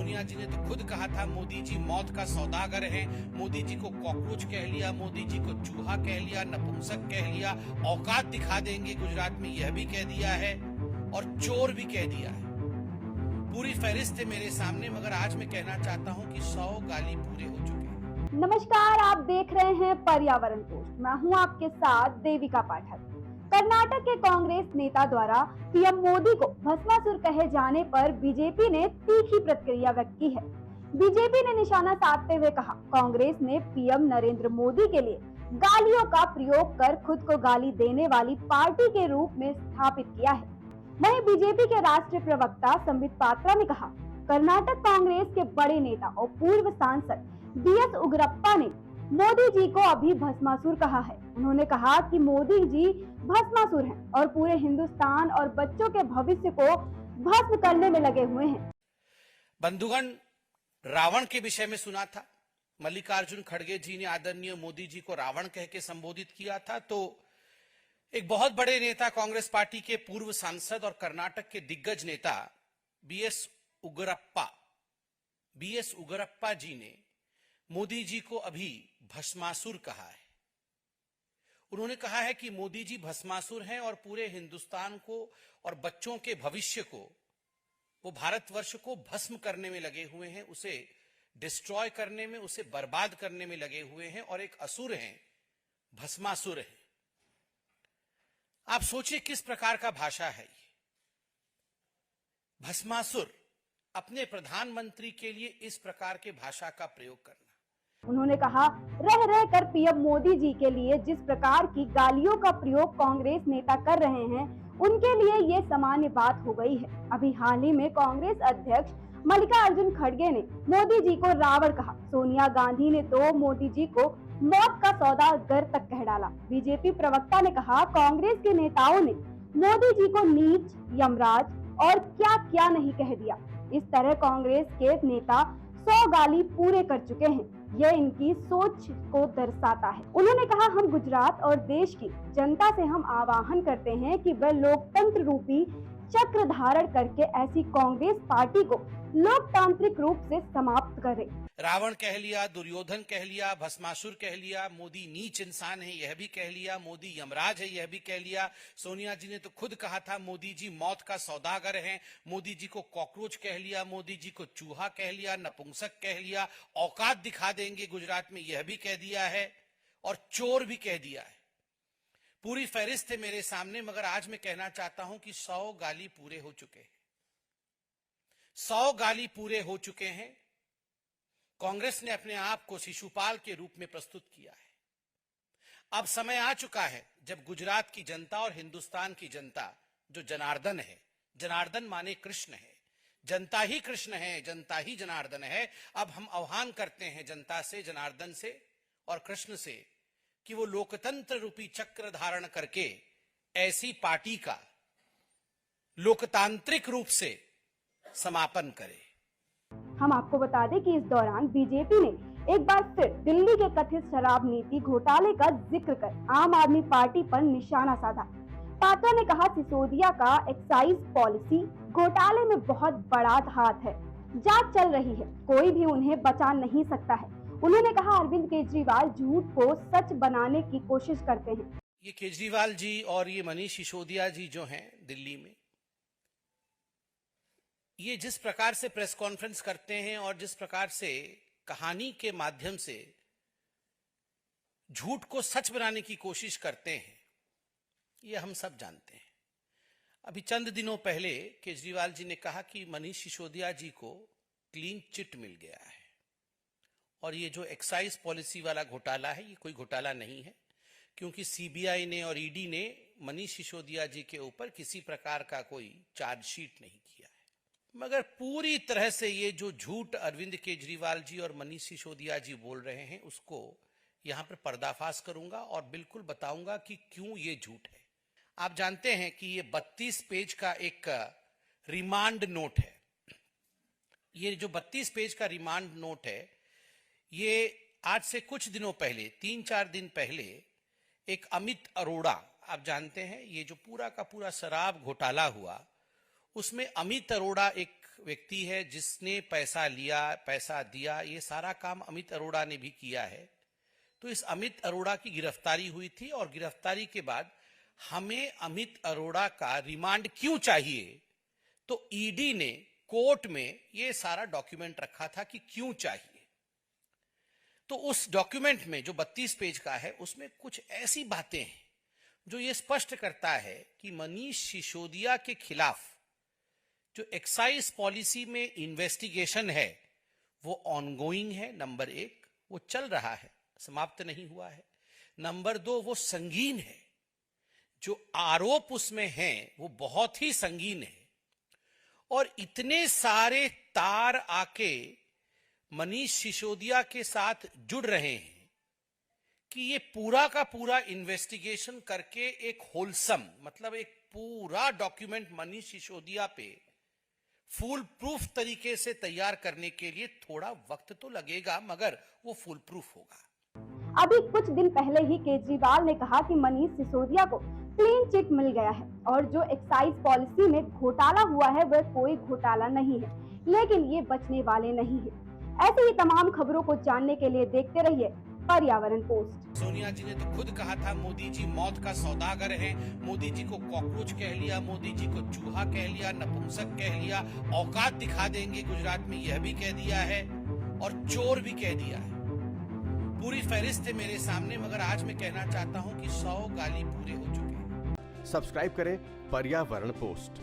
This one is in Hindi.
सोनिया जी ने तो खुद कहा था मोदी जी मौत का सौदागर है। मोदी जी को कॉकरोच कह लिया, मोदी जी को चूहा कह लिया, नपुंसक कह लिया, औकात दिखा देंगे गुजरात में यह भी कह दिया है और चोर भी कह दिया है। पूरी फहरिस्त है मेरे सामने, मगर आज मैं कहना चाहता हूं कि 100 गाली पूरे हो चुके हैं। नमस्कार, आप देख रहे हैं पर्यावरण पोस्ट। मैं हूं आपके साथ देविका पाठक। कर्नाटक के कांग्रेस नेता द्वारा पीएम मोदी को भस्मासुर कहे जाने पर बीजेपी ने तीखी प्रतिक्रिया व्यक्त की है। बीजेपी ने निशाना साधते हुए कहा, कांग्रेस ने पीएम नरेंद्र मोदी के लिए गालियों का प्रयोग कर खुद को गाली देने वाली पार्टी के रूप में स्थापित किया है। वहीं बीजेपी के राष्ट्रीय प्रवक्ता संबित पात्रा ने कहा, कर्नाटक कांग्रेस के बड़े नेता और पूर्व सांसद बीएस उग्रप्पा ने मोदी जी को अभी भस्मासुर कहा है। उन्होंने कहा कि मोदी जी भस्मासुर हैं और पूरे हिंदुस्तान और बच्चों के भविष्य को भस्म करने में लगे हुए हैं। बंधुगण, रावण के विषय में सुना था, मल्लिकार्जुन खड़गे जी ने आदरणीय मोदी जी को रावण कह के संबोधित किया था। तो एक बहुत बड़े नेता, कांग्रेस पार्टी के पूर्व सांसद और कर्नाटक के दिग्गज नेता बीएस उग्रप्पा जी ने मोदी जी को अभी भस्मासुर कहा है। उन्होंने कहा है कि मोदी जी भस्मासुर हैं और पूरे हिंदुस्तान को और बच्चों के भविष्य को, वो भारतवर्ष को भस्म करने में लगे हुए हैं, उसे डिस्ट्रॉय करने में, उसे बर्बाद करने में लगे हुए हैं और एक असुर हैं, भस्मासुर है। आप सोचिए किस प्रकार का भाषा है ये। भस्मासुर, अपने प्रधानमंत्री के लिए इस प्रकार के भाषा का प्रयोग करना। उन्होंने कहा, रह कर पीएम मोदी जी के लिए जिस प्रकार की गालियों का प्रयोग कांग्रेस नेता कर रहे हैं, उनके लिए ये सामान्य बात हो गई है। अभी हाल ही में कांग्रेस अध्यक्ष मल्लिकार्जुन खड़गे ने मोदी जी को रावण कहा। सोनिया गांधी ने तो मोदी जी को मौत का सौदागर तक कह डाला। बीजेपी प्रवक्ता ने कहा, कांग्रेस के नेताओं ने मोदी जी को नीच, यमराज और क्या क्या नहीं कह दिया। इस तरह कांग्रेस के नेता 100 गाली पूरे कर चुके हैं। यह इनकी सोच को दर्शाता है। उन्होंने कहा, हम गुजरात और देश की जनता से हम आह्वान करते हैं कि वह लोकतंत्र रूपी चक्र धारण करके ऐसी कांग्रेस पार्टी को लोकतांत्रिक रूप से समाप्त करे। रावण कह लिया, दुर्योधन कह लिया, भस्मासुर कह लिया, मोदी नीच इंसान है यह भी कह लिया, मोदी यमराज है यह भी कह लिया। सोनिया जी ने तो खुद कहा था मोदी जी मौत का सौदागर हैं। मोदी जी को कॉकरोच कह लिया, मोदी जी को चूहा कह लिया, नपुंसक कह लिया, औकात दिखा देंगे गुजरात में यह भी कह दिया है और चोर भी कह दिया है। पूरी फहरिस्त है मेरे सामने, मगर आज मैं कहना चाहता हूं कि 100 गाली पूरे हो चुके हैं। 100 गाली पूरे हो चुके हैं। कांग्रेस ने अपने आप को शिशुपाल के रूप में प्रस्तुत किया है। अब समय आ चुका है जब गुजरात की जनता और हिंदुस्तान की जनता, जो जनार्दन है, जनार्दन माने कृष्ण है, जनता ही कृष्ण है, जनता ही जनार्दन है। अब हम आह्वान करते हैं जनता से, जनार्दन से और कृष्ण से कि वो लोकतंत्र रूपी चक्र धारण करके ऐसी पार्टी का लोकतांत्रिक रूप से समापन करे। हम आपको बता दें कि इस दौरान बीजेपी ने एक बार फिर दिल्ली के कथित शराब नीति घोटाले का जिक्र कर आम आदमी पार्टी पर निशाना साधा। पात्रा ने कहा, सिसोदिया का एक्साइज पॉलिसी घोटाले में बहुत बड़ा हाथ है। जांच चल रही है, कोई भी उन्हें बचा नहीं सकता है। उन्होंने कहा, अरविंद केजरीवाल झूठ को सच बनाने की कोशिश करते हैं। ये केजरीवाल जी और ये मनीष सिसोदिया जी जो हैं दिल्ली में, ये जिस प्रकार से प्रेस कॉन्फ्रेंस करते हैं और जिस प्रकार से कहानी के माध्यम से झूठ को सच बनाने की कोशिश करते हैं, ये हम सब जानते हैं। अभी चंद दिनों पहले केजरीवाल जी ने कहा कि मनीष सिसोदिया जी को क्लीन चिट मिल गया है और ये जो एक्साइज पॉलिसी वाला घोटाला है, ये कोई घोटाला नहीं है, क्योंकि सीबीआई ने और ईडी ने मनीष सिसोदिया जी के ऊपर किसी प्रकार का कोई चार्जशीट नहीं किया है। मगर पूरी तरह से ये जो झूठ अरविंद केजरीवाल जी और मनीष सिसोदिया जी बोल रहे हैं, उसको यहां पर पर्दाफाश करूंगा और बिल्कुल बताऊंगा कि क्यों ये झूठ है। आप जानते हैं कि ये 32 पेज का एक रिमांड नोट है। ये जो 32 पेज का रिमांड नोट है, ये आज से कुछ दिनों पहले, 3-4 दिन पहले, एक अमित अरोड़ा, आप जानते हैं ये जो पूरा का पूरा शराब घोटाला हुआ, उसमें अमित अरोड़ा एक व्यक्ति है जिसने पैसा लिया, पैसा दिया, ये सारा काम अमित अरोड़ा ने भी किया है। तो इस अमित अरोड़ा की गिरफ्तारी हुई थी और गिरफ्तारी के बाद हमें अमित अरोड़ा का रिमांड क्यों चाहिए, तो ईडी ने कोर्ट में ये सारा डॉक्यूमेंट रखा था कि क्यों चाहिए। तो उस डॉक्यूमेंट में जो 32 पेज का है उसमें कुछ ऐसी बातें हैं जो ये स्पष्ट करता है कि मनीष सिसोदिया के खिलाफ जो एक्साइज पॉलिसी में इन्वेस्टिगेशन है वो ऑनगोइंग है। नंबर 1, वो चल रहा है, समाप्त नहीं हुआ है। नंबर 2, वो संगीन है, जो आरोप उसमें हैं वो बहुत ही संगीन है। और इतने सारे तार आके मनीष सिसोदिया के साथ जुड़ रहे हैं कि ये पूरा का पूरा इन्वेस्टिगेशन करके एक होलसम, मतलब एक पूरा डॉक्यूमेंट मनीष सिसोदिया पे फुल प्रूफ तरीके से तैयार करने के लिए थोड़ा वक्त तो लगेगा, मगर वो फुल प्रूफ होगा। अभी कुछ दिन पहले ही केजरीवाल ने कहा कि मनीष सिसोदिया को क्लीन चिट मिल गया है और जो एक्साइज पॉलिसी में घोटाला हुआ है वह कोई घोटाला नहीं है, लेकिन ये बचने वाले नहीं है। ऐसे ही तमाम खबरों को जानने के लिए देखते रहिए पर्यावरण पोस्ट। सोनिया जी ने तो खुद कहा था मोदी जी मौत का सौदागर है, मोदी जी को कॉकरोच कह लिया, मोदी जी को चूहा कह लिया, नपुंसक कह लिया, औकात दिखा देंगे गुजरात में यह भी कह दिया है और चोर भी कह दिया है। पूरी फहरिस्त है मेरे सामने, मगर आज मैं कहना चाहता हूं कि 100 गाली पूरे हो चुके हैं। सब्सक्राइब करें पर्यावरण पोस्ट।